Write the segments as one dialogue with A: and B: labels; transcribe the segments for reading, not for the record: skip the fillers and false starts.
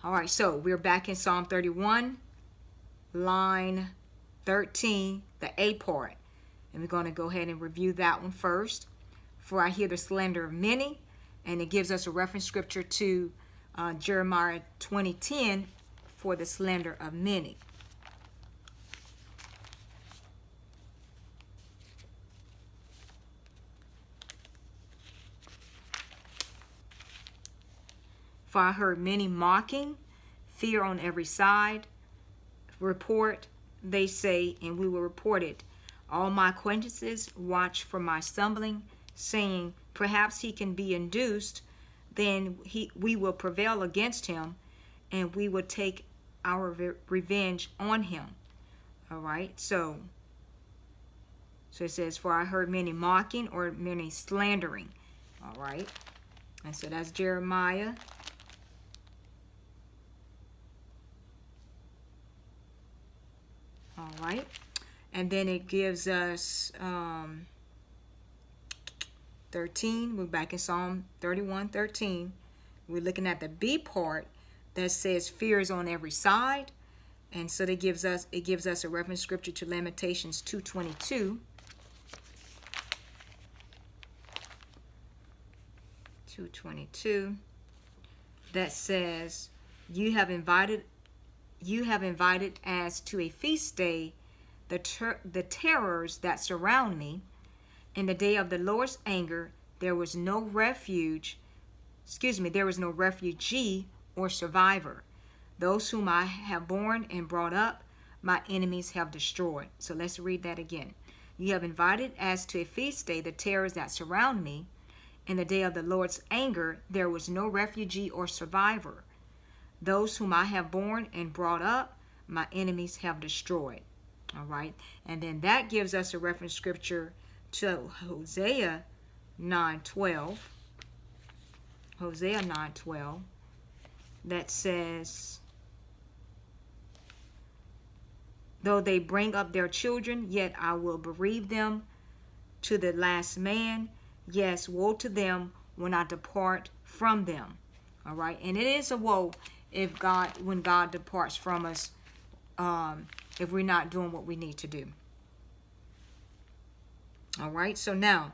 A: All right, so we're back in Psalm 31, line 13, the A part. And we're going to go ahead and review that one first. For I hear the slander of many, and it gives us a reference scripture to Jeremiah 20:10 for the slander of many. For I heard many mocking, fear on every side. Report, they say, and we will report it. All my acquaintances watch for my stumbling, saying, perhaps he can be induced, then we will prevail against him, and we will take our revenge on him. All right, so it says, for I heard many mocking or many slandering. All right, and so that's Jeremiah. All right, and then it gives us 13. We're back in Psalm 31:13. We're looking at the B part that says fear is on every side, and so it gives us a reference scripture to Lamentations 2:22. 2:22 that says, you have invited as to a feast day the terrors that surround me. In the day of the Lord's anger, there was no refugee or survivor. Those whom I have borne and brought up, my enemies have destroyed. So let's read that again. You have invited as to a feast day the terrors that surround me. In the day of the Lord's anger, there was no refugee or survivor. Those whom I have borne and brought up, my enemies have destroyed. All right. And then that gives us a reference scripture to Hosea 9:12. Hosea 9:12 that says, though they bring up their children, yet I will bereave them to the last man. Yes, woe to them when I depart from them. All right. And it is a woe when God departs from us, if we're not doing what we need to do. All right, so now,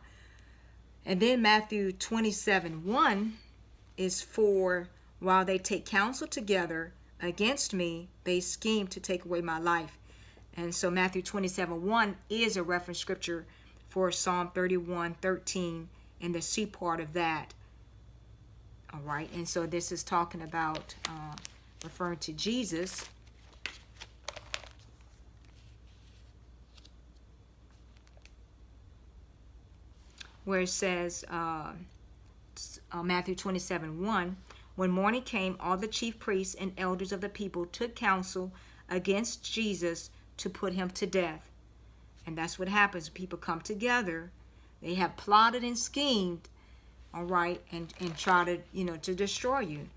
A: and then Matthew 27:1 is for, while they take counsel together against me, they scheme to take away my life. And so Matthew 27:1 is a reference scripture for Psalm 31:13 and the C part of that. All right, and so this is talking about referring to Jesus. Where it says, Matthew 27:1, when morning came, all the chief priests and elders of the people took counsel against Jesus to put him to death. And that's what happens. People come together. They have plotted and schemed, all right, and try to, to destroy you.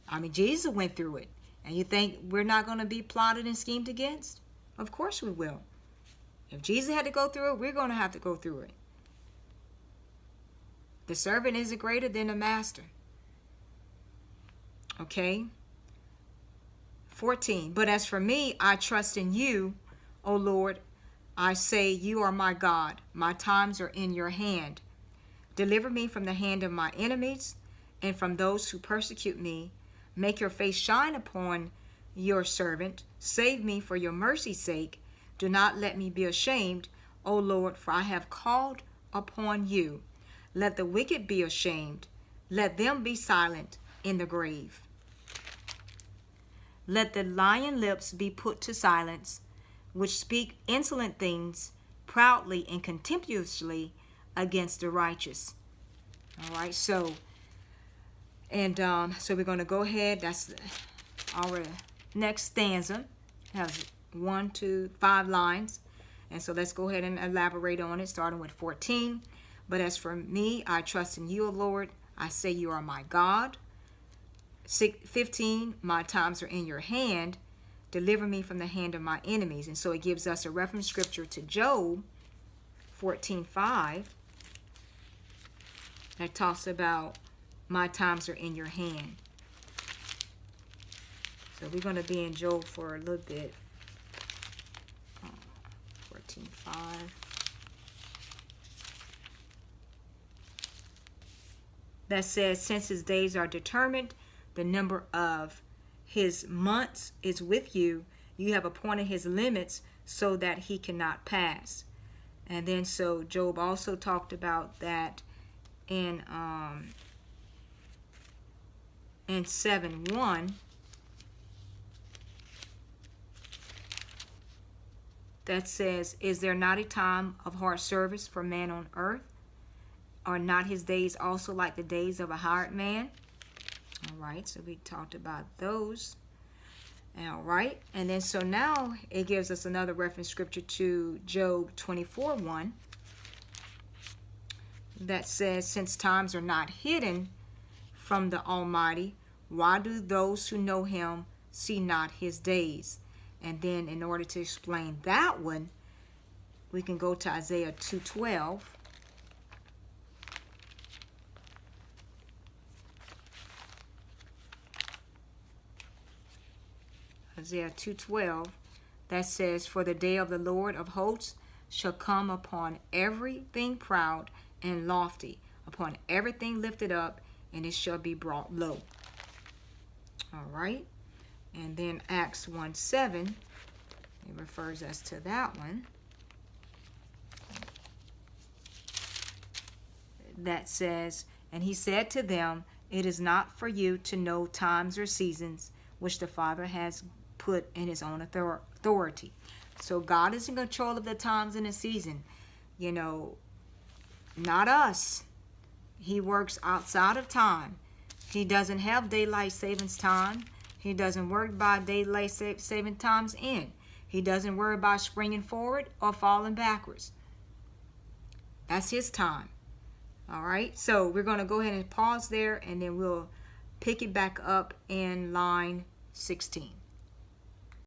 A: I mean, Jesus went through it. And you think we're not going to be plotted and schemed against? Of course we will. If Jesus had to go through it, we're going to have to go through it. The servant isn't greater than the master. Okay? 14. But as for me, I trust in you, O Lord. I say, you are my God. My times are in your hand. Deliver me from the hand of my enemies and from those who persecute me. Make your face shine upon your servant. Save me for your mercy's sake. Do not let me be ashamed, O Lord, for I have called upon you. Let the wicked be ashamed. Let them be silent in the grave. Let the lying lips be put to silence, which speak insolent things proudly and contemptuously against the righteous. All right, so we're going to go ahead. That's our next stanza. It has 1, 2, 5 lines. And so let's go ahead and elaborate on it, starting with 14. But as for me, I trust in you, O Lord. I say you are my God. 15, my times are in your hand. Deliver me from the hand of my enemies. And so it gives us a reference scripture to Job 14:5 that talks about my times are in your hand. So we're going to be in Job for a little bit. 14:5. That says, since his days are determined, the number of his months is with you. You have appointed his limits so that he cannot pass. And then so Job also talked about that in 7:1. That says, is there not a time of hard service for man on earth? Are not his days also like the days of a hired man? All right, so we talked about those. All right, and then so now it gives us another reference scripture to Job 24:1 that says, since times are not hidden from the Almighty, why do those who know him see not his days? And then in order to explain that one, we can go to Isaiah 2:12. Isaiah 2:12, that says, for the day of the Lord of hosts shall come upon everything proud and lofty, upon everything lifted up, and it shall be brought low. All right. And then Acts 1:7, it refers us to that one. That says, and he said to them, it is not for you to know times or seasons which the Father has put in his own authority. So God is in control of the times and the season. You know, not us. He works outside of time. He doesn't have daylight savings time. He doesn't work by daylight saving times in. He doesn't worry about springing forward or falling backwards. That's his time. All right. So we're going to go ahead and pause there, and then we'll pick it back up in line 16.